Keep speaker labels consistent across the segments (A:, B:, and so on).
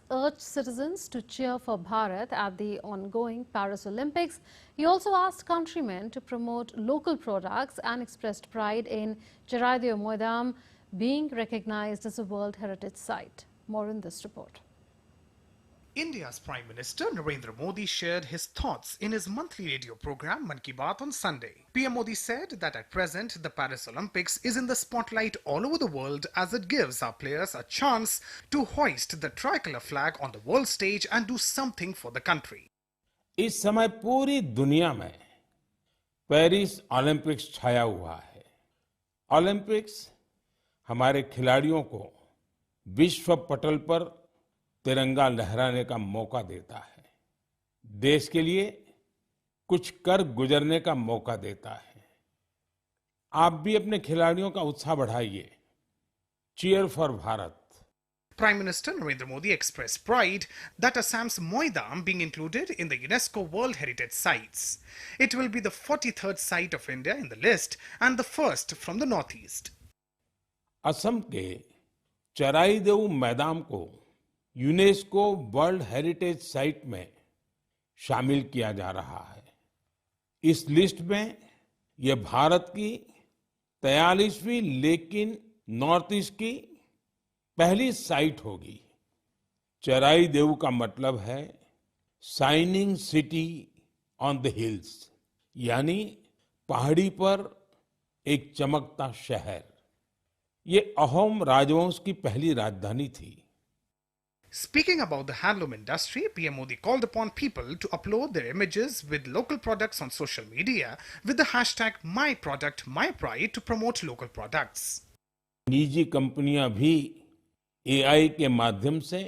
A: urged citizens to cheer for Bharat at the ongoing Paris Olympics. He also asked countrymen to promote local products and expressed pride in Charaideo Moidam being recognized as a World Heritage Site. More in this report.
B: India's Prime Minister Narendra Modi shared his thoughts in his monthly radio program Mann Ki Baat on Sunday. PM Modi said that at present the Paris Olympics is in the spotlight all over the world as it gives our players a chance to hoist the tricolour flag on the world stage and do something for the country.
C: इस समय पूरी दुनिया में Paris Olympics छाया हुआ है। Olympics हमारे खिलाड़ियों को विश्व पटल पर तिरंगा लहराने का मौका देता है, देश के लिए कुछ कर गुजरने का मौका देता है। आप भी अपने खिलाड़ियों का उत्साह बढ़ाइए। Cheer for Bharat.
B: Prime Minister Narendra Modi expressed pride that Assam's Moidam being included in the UNESCO World Heritage Sites. It will be the 43rd site of India in the list and the first from the northeast.
C: Assam के चराईदेव मैदान को UNESCO world heritage site में शामिल किया जा रहा है। इस लिस्ट में यह भारत की 43वीं लेकिन नॉर्थ ईस्ट की पहली साइट होगी। चराईदेव का मतलब है shining city on the hills, यानी पहाड़ी पर एक चमकता शहर। ये अहोम राजवंश की पहली राजधानी थी।
B: Speaking about the handloom industry, PM Modi called upon people to upload their images with local products on social media with the hashtag #MyProductMyPride to promote local products.
C: निजी कंपनियां भी एआई के माध्यम से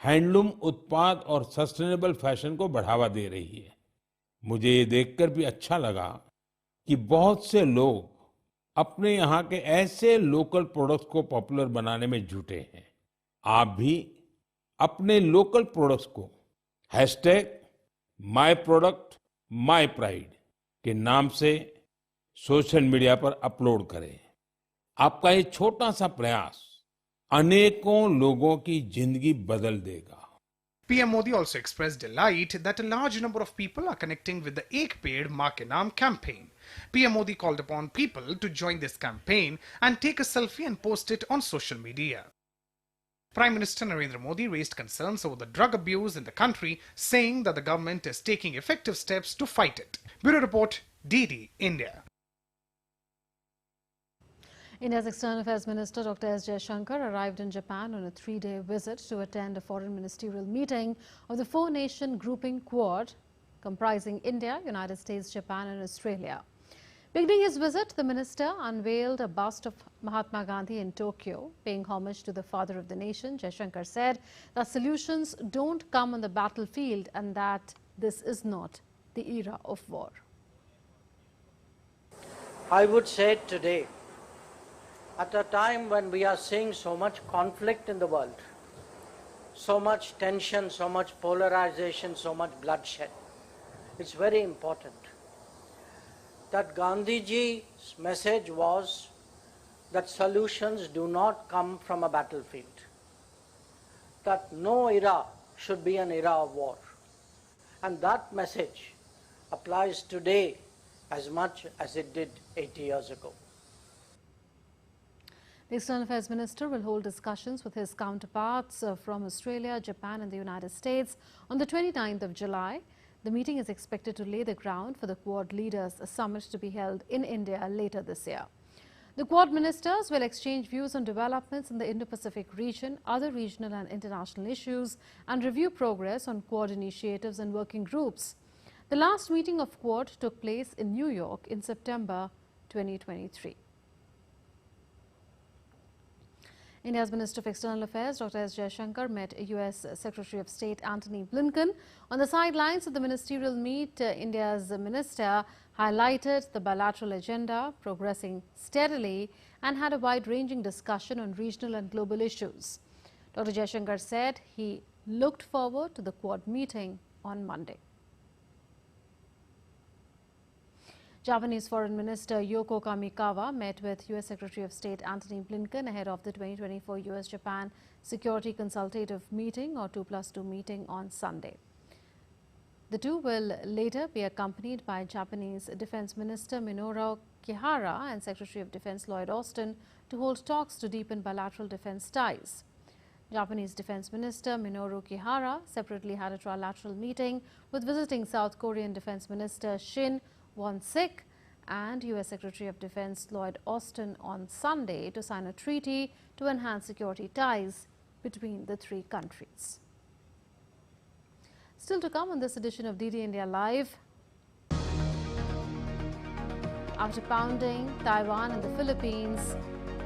C: हैंडलूम उत्पाद और सस्टेनेबल फैशन को बढ़ावा दे रही है। मुझे ये देखकर भी अच्छा लगा कि बहुत से लोग अपने यहाँ के ऐसे लोकल प्रोडक्ट्स को पॉपुलर बनाने में जुटे हैं। आप भी अपने लोकल प्रोडक्ट्स को #MyProductMyPride के नाम से सोशल मीडिया पर अपलोड करें। आपका ये छोटा सा प्रयास अनेकों लोगों की जिंदगी बदल देगा।
B: PM Modi also expressed delight that a large number of people are connecting with the Ek Ped Maa Ke Naam campaign. PM Modi called upon people to join this campaign and take a selfie and post it on social media. Prime Minister Narendra Modi raised concerns over the drug abuse in the country, saying that the government is taking effective steps to fight it. Bureau Report, DD, India.
A: India's External Affairs Minister Dr. S. Jaishankar arrived in Japan on a 3-day visit to attend a foreign ministerial meeting of the four-nation grouping Quad, comprising India, United States, Japan and Australia. Beginning his visit, the minister unveiled a bust of Mahatma Gandhi in Tokyo. Paying homage to the father of the nation, Jaishankar said that solutions don't come on the battlefield and that this is not the era of war.
D: I would say today, at a time when we are seeing so much conflict in the world, so much tension, so much polarization, so much bloodshed, it's very important that Gandhiji's message was that solutions do not come from a battlefield, that no era should be an era of war. And that message applies today as much as it did 80 years ago.
A: The External Affairs Minister will hold discussions with his counterparts from Australia, Japan and the United States on the 29th of July. The meeting is expected to lay the ground for the Quad Leaders Summit to be held in India later this year. The Quad ministers will exchange views on developments in the Indo-Pacific region, other regional and international issues, and review progress on Quad initiatives and working groups. The last meeting of Quad took place in New York in September 2023. India's Minister of External Affairs, Dr. S. Jaishankar, met U.S. Secretary of State Antony Blinken. On the sidelines of the ministerial meet, India's minister highlighted the bilateral agenda progressing steadily and had a wide-ranging discussion on regional and global issues. Dr. Jaishankar said he looked forward to the Quad meeting on Monday. Japanese Foreign Minister Yoko Kamikawa met with U.S. Secretary of State Antony Blinken ahead of the 2024 U.S.-Japan security consultative meeting or 2+2 meeting on Sunday. The two will later be accompanied by Japanese Defense Minister Minoru Kihara and Secretary of Defense Lloyd Austin to hold talks to deepen bilateral defense ties. Japanese Defense Minister Minoru Kihara separately had a trilateral meeting with visiting South Korean Defense Minister Shin Won-sik and U.S. Secretary of Defense Lloyd Austin on Sunday to sign a treaty to enhance security ties between the three countries. Still to come on this edition of DD India Live. After pounding Taiwan and the Philippines,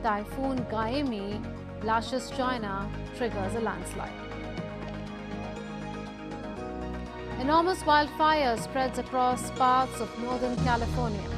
A: Typhoongami lashes China, triggers a landslide. Enormous wildfire spreads across parts of Northern California.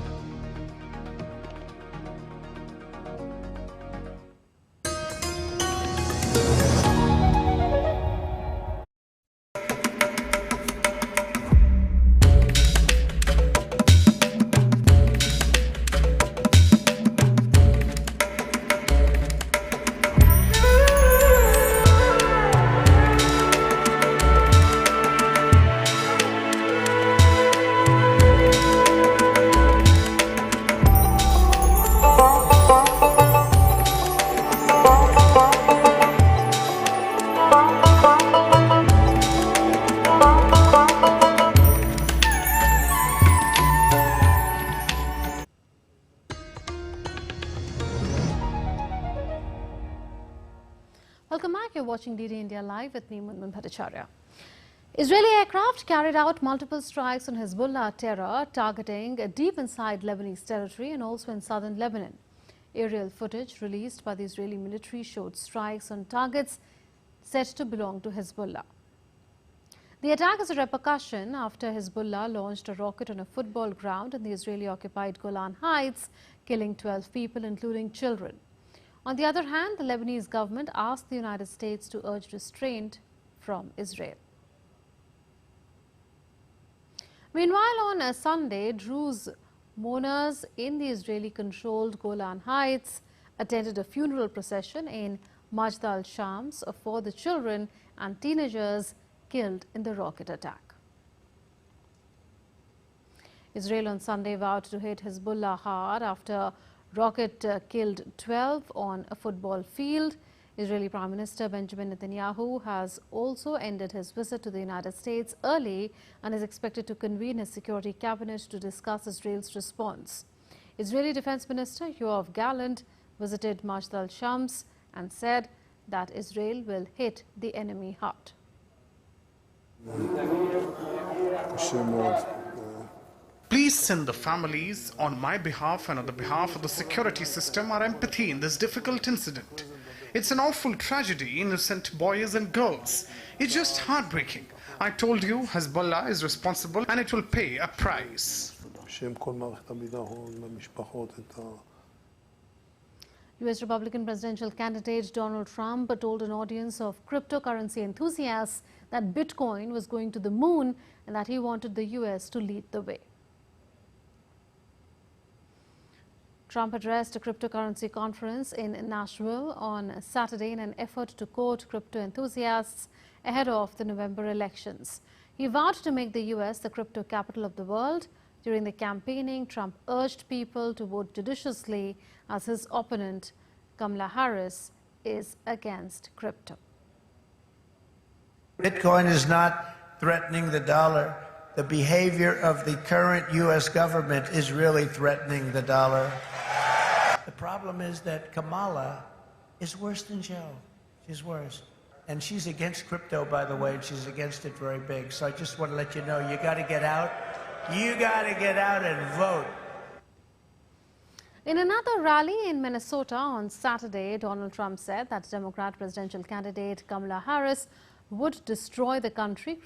A: Welcome back. You're watching DD India Live with me, Manu Bhaker. Israeli aircraft carried out multiple strikes on Hezbollah terror, targeting deep inside Lebanese territory and also in southern Lebanon. Aerial footage released by the Israeli military showed strikes on targets said to belong to Hezbollah. The attack is a repercussion after Hezbollah launched a rocket on a football ground in the Israeli-occupied Golan Heights, killing 12 people, including children. On the other hand, the Lebanese government asked the United States to urge restraint from Israel. Meanwhile, on Sunday, Druze mourners in the Israeli-controlled Golan Heights attended a funeral procession in Majd al-Shams for the children and teenagers killed in the rocket attack. Israel on Sunday vowed to hit Hezbollah hard after rocket killed 12 on a football field. Israeli Prime Minister Benjamin Netanyahu has also ended his visit to the United States early and is expected to convene his security cabinet to discuss Israel's response. Israeli Defense Minister Yoav Gallant visited Majd al-Shams and said that Israel will hit the enemy hard.
B: Please send the families on my behalf and on the behalf of the security system our empathy in this difficult incident. It's an awful tragedy, innocent boys and girls. It's just heartbreaking. I told you Hezbollah is responsible and it will pay a price.
A: U.S. Republican presidential candidate Donald Trump told an audience of cryptocurrency enthusiasts that Bitcoin was going to the moon and that he wanted the U.S. to lead the way. Trump addressed a cryptocurrency conference in Nashville on Saturday in an effort to court crypto enthusiasts ahead of the November elections. He vowed to make the U.S. the crypto capital of the world. During the campaigning, Trump urged people to vote judiciously as his opponent, Kamala Harris, is against crypto.
E: Bitcoin is not threatening the dollar. The behavior of the current U.S. government is really threatening the dollar. The problem is that Kamala is worse than Joe. She's worse. And she's against crypto, by the way, and she's against it very big. So I just want to let you know, you got to get out. You got to get out and vote.
A: In another rally in Minnesota on Saturday, Donald Trump said that Democrat presidential candidate Kamala Harris would destroy the country,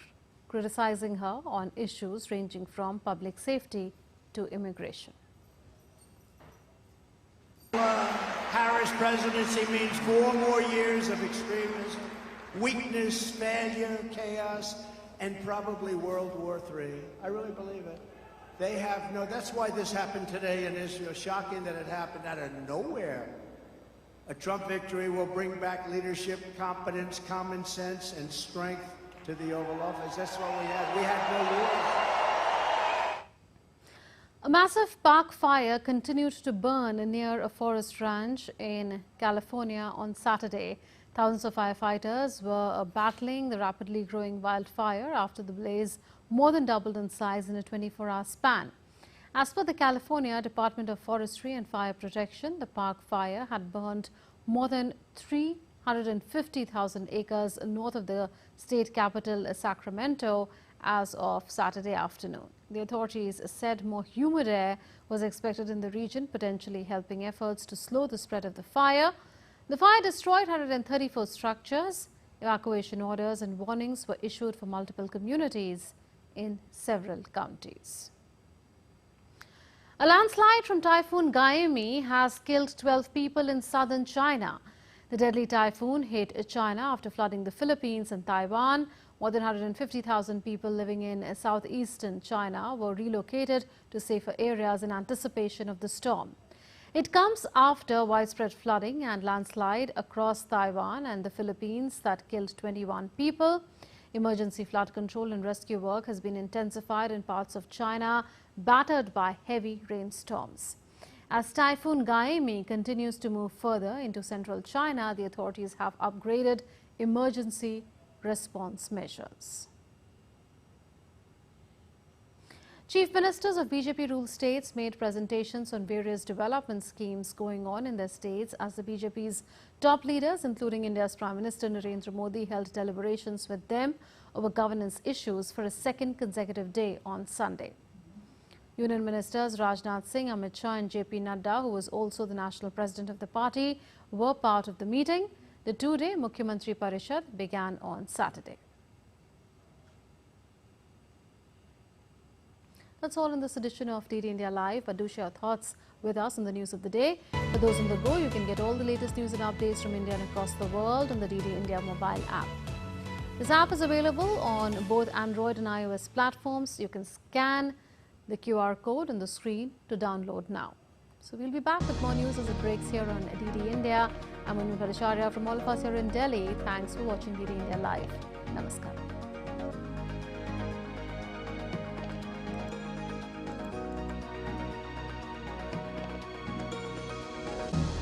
A: criticizing her on issues ranging from public safety to immigration.
E: Harris presidency means 4 more years of extremism, weakness, failure, chaos, and probably World War III. I really believe it. They have no, that's why this happened today in Israel. Shocking that it happened out of nowhere. A Trump victory will bring back leadership, competence, common sense, and strength to the Oval Office. That's what we had. We had no war.
A: A massive park fire continued to burn near a forest ranch in California on Saturday. Thousands of firefighters were battling the rapidly growing wildfire after the blaze more than doubled in size in a 24-hour span. As per the California Department of Forestry and Fire Protection, the park fire had burned more than 350,000 acres north of the state capital, Sacramento, as of Saturday afternoon. The authorities said more humid air was expected in the region, potentially helping efforts to slow the spread of the fire. The fire destroyed 134 structures. Evacuation orders and warnings were issued for multiple communities in several counties. A landslide from Typhoongami has killed 12 people in southern China. The deadly typhoon hit China after flooding the Philippines and Taiwan. More than 150,000 people living in southeastern China were relocated to safer areas in anticipation of the storm. It comes after widespread flooding and landslide across Taiwan and the Philippines that killed 21 people. Emergency flood control and rescue work has been intensified in parts of China battered by heavy rainstorms. As Typhoongami continues to move further into central China, the authorities have upgraded emergency response measures. Chief ministers of BJP-ruled states made presentations on various development schemes going on in their states as the BJP's top leaders, including India's Prime Minister Narendra Modi, held deliberations with them over governance issues for a second consecutive day on Sunday. Union Ministers Rajnath Singh, Amit Shah and JP Nadda, who was also the national president of the party, were part of the meeting. The two-day Mukhyamantri Parishad began on Saturday. That's all in this edition of DD India Live, but do share your thoughts with us on the news of the day. For those on the go, you can get all the latest news and updates from India and across the world on the DD India mobile app. This app is available on both Android and iOS platforms. You can scan the QR code on the screen to download now. So we'll be back with more news as it breaks here on DD India. I'm Manu Bhaker from all of us here in Delhi. Thanks for watching DD India Live. Namaskar.